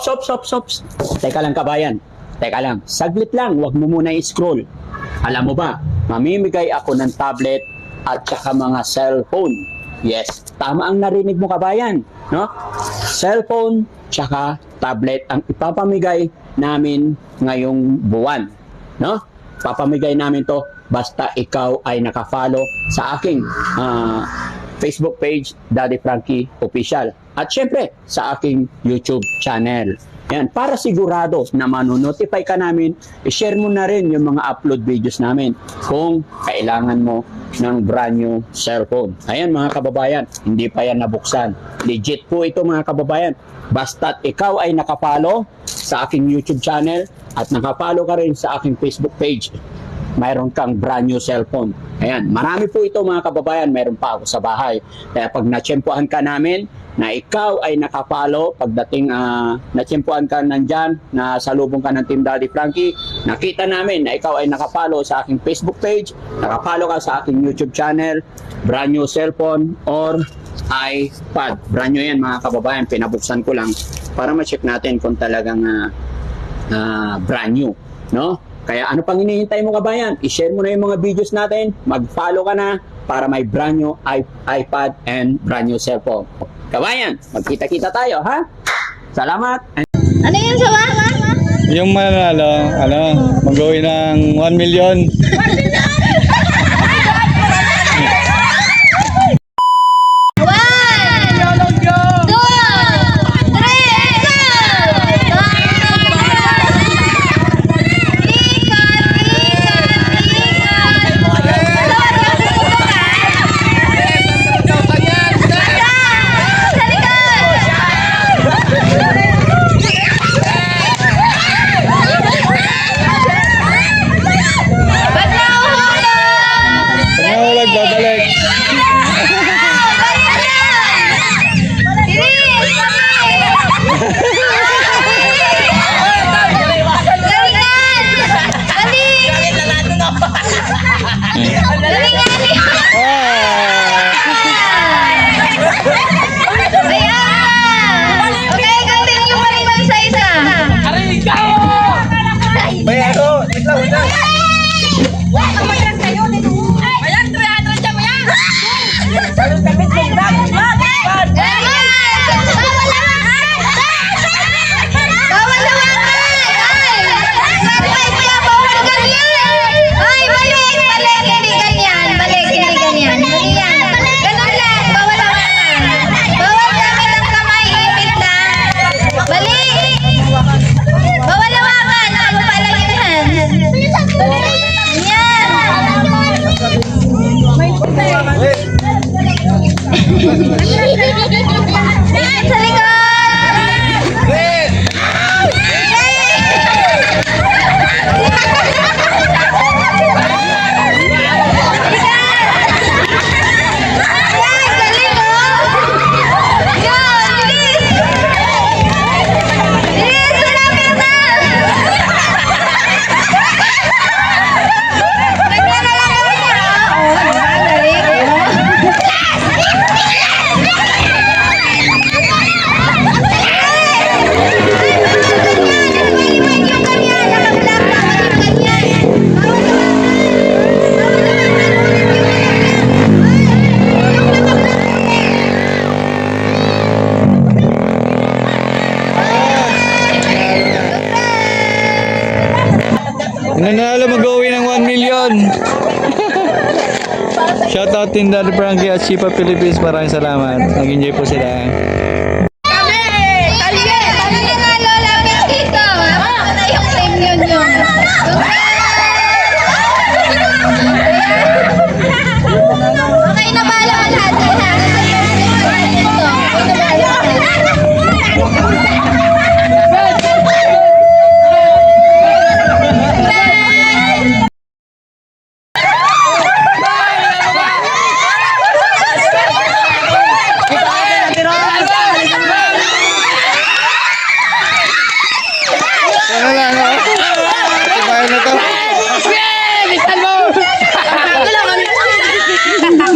Stop. Teka lang kabayan. Teka lang. Saglit lang. Huwag mo muna i-scroll. Alam mo ba, mamimigay ako ng tablet at saka mga cellphone. Yes, tama ang narinig mo kabayan. No? Cellphone tsaka tablet ang ipapamigay namin ngayong buwan. No? Papamigay namin to basta ikaw ay nakafollow sa aking Facebook page, Daddy Frankie Official. At syempre, sa aking YouTube channel. Yan, para sigurado na manonotify ka namin, i-share mo na rin yung mga upload videos namin kung kailangan mo ng brand new cellphone. Ayan mga kababayan, hindi pa yan nabuksan. Legit po ito mga kababayan. Basta't ikaw ay nakapalo sa aking YouTube channel at nakapalo ka rin sa aking Facebook page, mayroon kang brand new cellphone. Ayan, marami po ito mga kababayan, mayroon pa ako sa bahay. Kaya pag natsyempohan ka namin na ikaw ay nakapalo, pagdating natsyempohan ka nandyan, na salubong ka ng Team Daddy Frankie, nakita namin na ikaw ay nakapalo sa aking Facebook page, nakapalo ka sa aking YouTube channel, brand new cellphone or iPad. Brand new yan mga kababayan, pinabuksan ko lang para ma-check natin kung talagang brand new, no? Kaya ano pang hinihintay mo kabayan? I-share mo na yung mga videos natin, mag-follow ka na para may brand new iPad and brand new cellphone. Kabayan, magkita-kita tayo, ha? Salamat! Ano yun sa Yung mananalo, mag-uwi ng 1 million. Nanalo, mag-uwi ng 1 million. Shoutout Team Daddy Frankie at Shipa Philippines. Maraming salamat. Nag-enjoy po sila. Okay na ba lahat?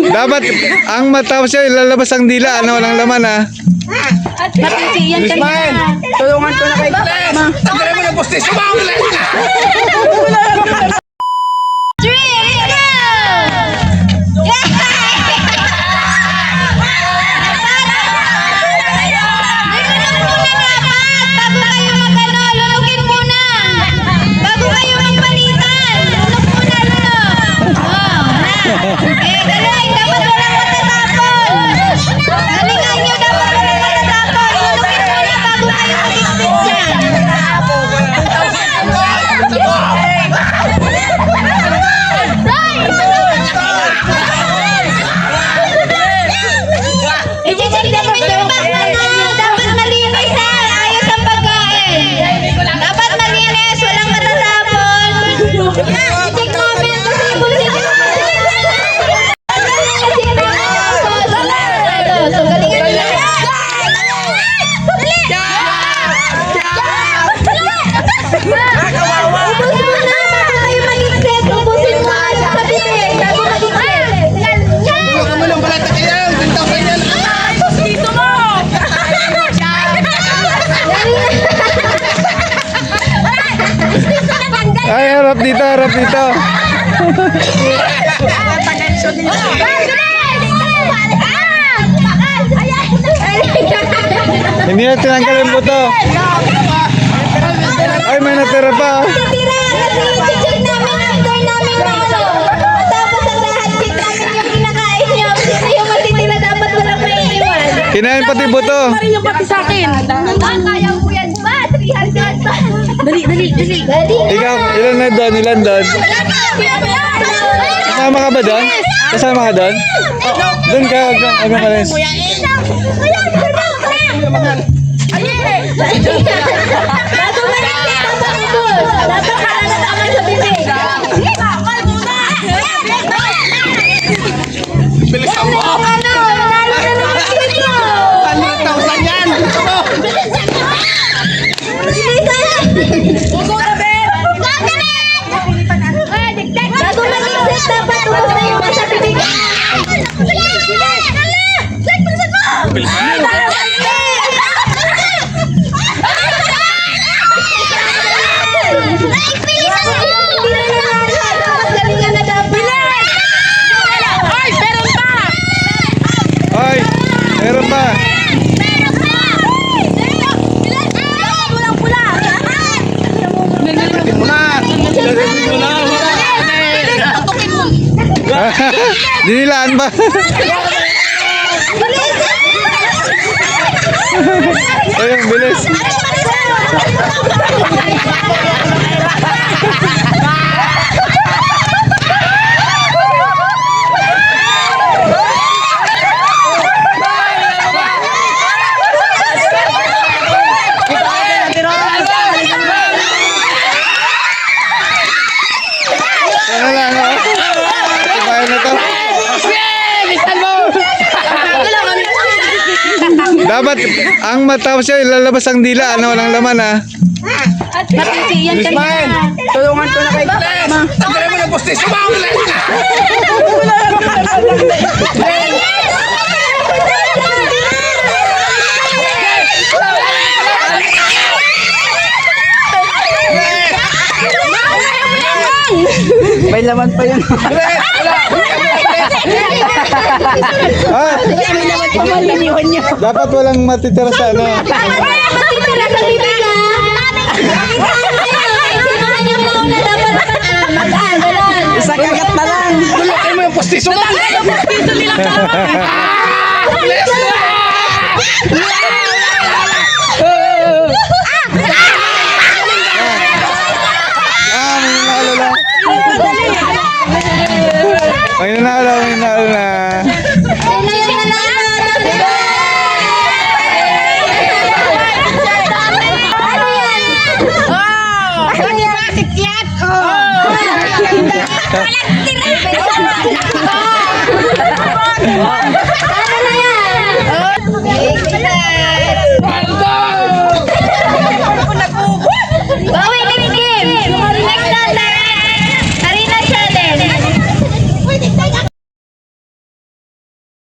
Dapat ang matapos siya ilalabas ang dila, walang laman ha. Ismael, tulungan ko na kayo. Dapat malinis ha! Ayos ang pagkain! Dapat malinis! Walang matatapon! I-check namin kasi bulitin mo! So, galingan niya! Ubusin mo na! Bago kayo mag-exit! Ubusin mo! Ayos sa bibig! Bago mag-exit! Ay, harap dito, harap dito. Hindi na tinanggal yung buto. Ay, may natira pa. Tira, kasi i-check namin after namin na ano. Tapos ang lahat, check namin yung kinakain nyo. Sino yung matitira, dapat walang may iwan. Kinain pati buto. Yung pati sa akin. Kaya mo yan ba? 300 pa. Dali. Ikaw, ilan na doon? Ilan doon? Kasama ka ba doon? Kasama ka doon? Doon ka, hanggang malis. Bago maligit, dapat ubos. Dapat kalanataman sa bibig. Bilisan mo! Ano? Nalo na naman dito! 100,000 yan! Bilisan! Bago mag-exit, dapat ubos na yung nasa bibig. Galingan na dapat. Ay, meron pa! Ay, meron pa. Dinilaan ba? Ayun, bilis. Ano lang, oh. Ibayan na to. Dapat ang matapos siya ilalabas ang dila, ano, walang laman ha. Yan kanina. Tulungan ko na kay Ma. Tanggalin mo ng postis. Sumawala! May laman pa yun. Ah, dapat walang matitira sa ano. Matitira sa bibig ha. Sino yung mauna dapat mag-agalan. Isa kagat na lang. Tulukin mo yung postis. Sumawala! Dito nila ka. Bilis!